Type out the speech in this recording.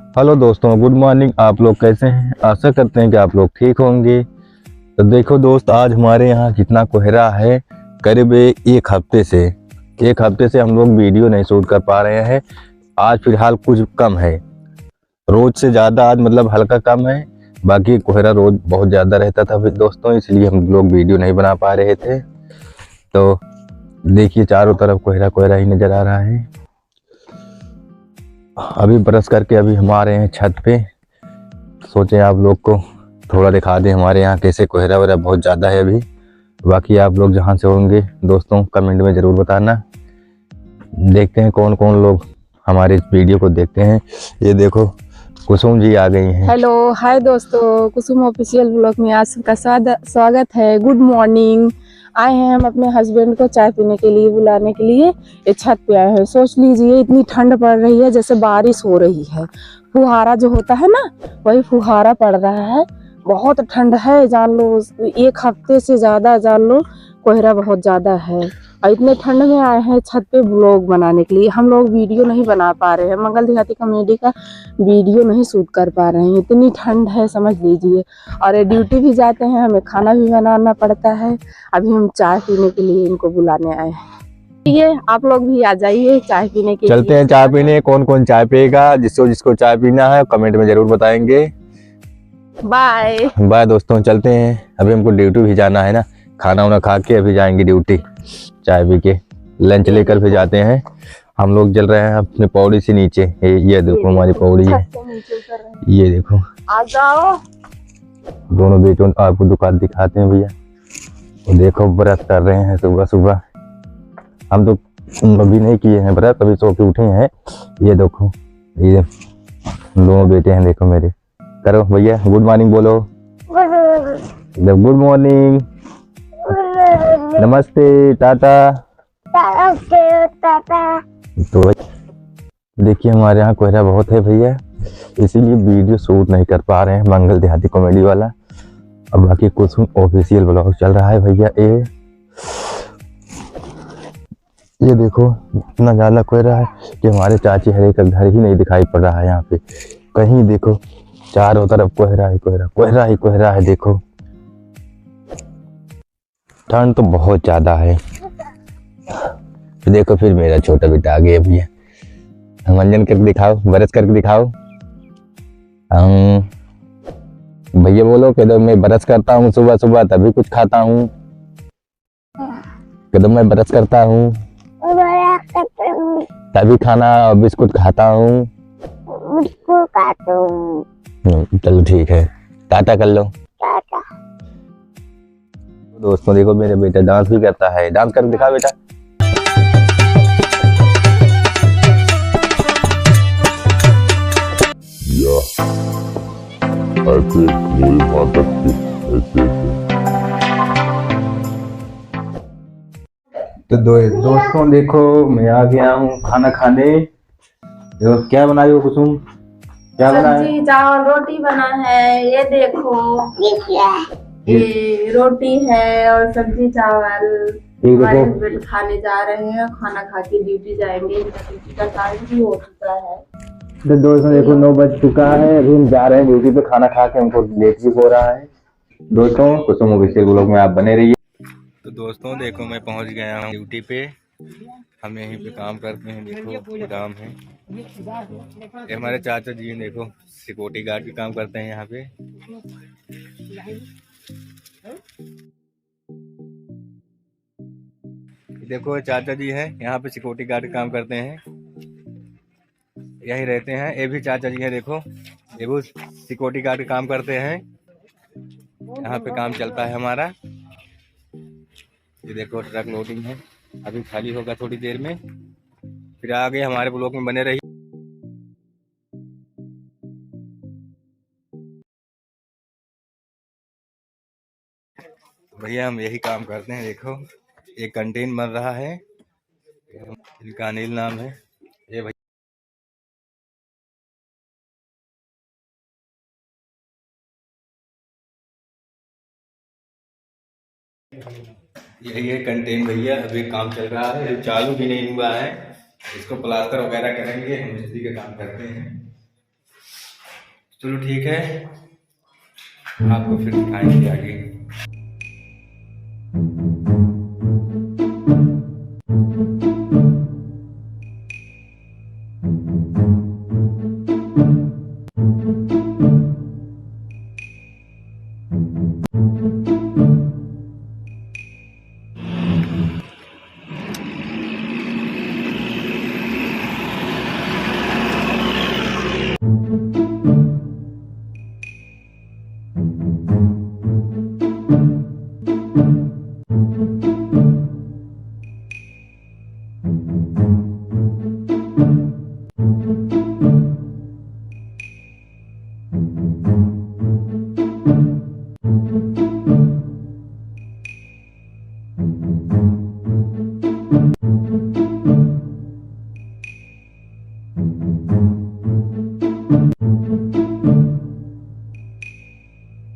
Hello दोस्तों, good morning. आप लोग कैसे हैं? आशा करते हैं कि आप लोग ठीक होंगे। तो देखो दोस्त, आज हमारे यहाँ कितना कोहरा है। करीब एक हफ्ते से हम लोग वीडियो नहीं शूट कर पा रहे हैं। आज फिलहाल कुछ कम है, रोज से ज़्यादा आज मतलब हल्का कम है। बाकी कोहरा रोज बहुत ज़्यादा रहता था फिर दोस्तों, इसलिए हम लोग वीडियो नहीं बना पा रहे थे। तो देखिए चारों तरफ कोहरा कोहरा ही नज़र आ रहा है। अभी ब्रश करके अभी हम आ रहे हैं छत पे। सोचे आप लोग को थोड़ा दिखा दें हमारे यहाँ कैसे कोहरा वगैरह बहुत ज़्यादा है अभी। बाकी आप लोग जहाँ से होंगे दोस्तों कमेंट में ज़रूर बताना। देखते हैं कौन कौन लोग हमारे इस वीडियो को देखते हैं। ये देखो कुसुम जी आ गई हैं। हेलो, हाय दोस्तों, कुसुम ऑफिशियल ब्लॉग में आप सबका स्वागत है। Good morning. आए हैं हम अपने हस्बैंड को चाय पीने के लिए बुलाने के लिए। ये छत पे आए हैं। सोच लीजिए इतनी ठंड पड़ रही है जैसे बारिश हो रही है। फुहारा जो होता है ना, वही फुहारा पड़ रहा है। बहुत ठंड है, जान लो एक हफ्ते से ज्यादा जान लो कोहरा बहुत ज्यादा है। और इतने ठंड में आए हैं छत पे ब्लॉग बनाने के लिए। हम लोग वीडियो नहीं बना पा रहे हैं, मंगल देहाती कॉमेडी का वीडियो नहीं शूट कर पा रहे हैं, इतनी ठंड है समझ लीजिए। और ये ड्यूटी भी जाते हैं, हमें खाना भी बनाना पड़ता है। अभी हम चाय पीने के लिए इनको बुलाने आए हैं। ये आप लोग भी आ जाइए चाय पीने के लिए। चलते हैं चाय पीने। कौन कौन चाय पिएगा, जिसको चाय पीना है कमेंट में जरूर बताएंगे। बाय बाय दोस्तों, चलते हैं। अभी हमको ड्यूटी भी जाना है ना, खाना वाना खा के अभी जाएंगे ड्यूटी। चाय पी के लंच लेकर भी जाते हैं। हम लोग चल रहे हैं अपने पौड़ी से नीचे। ये देखो हमारी पौड़ी है, ये देखो। आ जाओ। दोनों बेटों आपको दुकान दिखाते हैं भैया। देखो व्रत कर रहे हैं सुबह सुबह। हम तो अभी नहीं किए हैं व्रत, अभी सो के उठे हैं। ये देखो ये दोनों बेटे हैं, देखो मेरे। करो भैया गुड मॉर्निंग बोलो। गुड मॉर्निंग, नमस्ते, टाटा। तो देखिए हमारे यहाँ कोहरा बहुत है भैया, इसीलिए वीडियो शूट नहीं कर पा रहे हैं मंगल देहाती कॉमेडी वाला। अब बाकी कुछ ऑफिशियल ब्लॉग चल रहा है भैया। ये देखो इतना ज़्यादा कोहरा है कि हमारे चाची हरे का घर ही नहीं दिखाई पड़ रहा है। यहाँ पे कहीं देखो चारों तरफ कोहरा ही कोहरा, कोहरा ही कोहरा है। देखो ठंड तो बहुत ज़्यादा है। देखो फिर मेरा छोटा बेटा आ गया भैया। मंजन करके दिखाओ, ब्रश करके दिखाओ। भैया बोलो कि मैं ब्रश करता हूँ सुबह सुबह तभी कुछ खाता हूँ। कदम मैं ब्रश करता हूँ तभी खाना और बिस्कुट खाता हूँ। चलो ठीक है, टाटा कर लो। दोस्तों देखो मेरे बेटा डांस भी करता है। डांस करके दिखा बेटा। ऐसे मेरे माता ऐसे तो दोस्तों देखो मैं आ गया हूँ खाना खाने। देखो क्या बनाई हो कुसुम, क्या बनाए? सब्जी चावल रोटी बना है। ये देखो ये रोटी है और सब्जी चावल। हमारे हस्बैंड खाने जा रहे हैं, खाना खा के ड्यूटी जाएंगे। ड्यूटी का टाइम भी हो चुका है। तो दोस्तों देखो 9 बज चुका है, अभी हम जा रहे हैं ड्यूटी पे। खाना खा के हमको लेट भी हो रहा है। दोस्तों कुसुम ऑफिशियल ब्लॉग में आप बने रहिए। तो दोस्तों देखो मैं पहुंच गया हूँ ड्यूटी पे। हम यहीं पे काम करते हैं। देखो गोदाम है। ये हमारे चाचा जी हैं, देखो सिक्योरिटी गार्ड भी काम करते हैं यहाँ पे। देखो चाचा जी हैं यहाँ पे सिक्योरिटी गार्ड काम करते हैं, यही रहते हैं। ये भी चाचा जी हैं, देखो ये भी सिक्योरिटी गार्ड काम करते हैं। यहाँ पे काम चलता है हमारा। ये देखो ट्रक लोडिंग है, अभी खाली होगा थोड़ी देर में। फिर आगे हमारे ब्लॉक में बने रहिए। भैया हम यही काम करते हैं। देखो एक कंटेन बन रहा है, इनका अनिल नाम है। ये भैया यही है कंटेन भैया। अभी काम चल रहा है, अभी चालू भी नहीं हुआ है। इसको प्लास्टर वगैरह करेंगे, हम मिस्त्री का काम करते हैं। चलो ठीक है, आपको फिर दिखाएंगे आगे।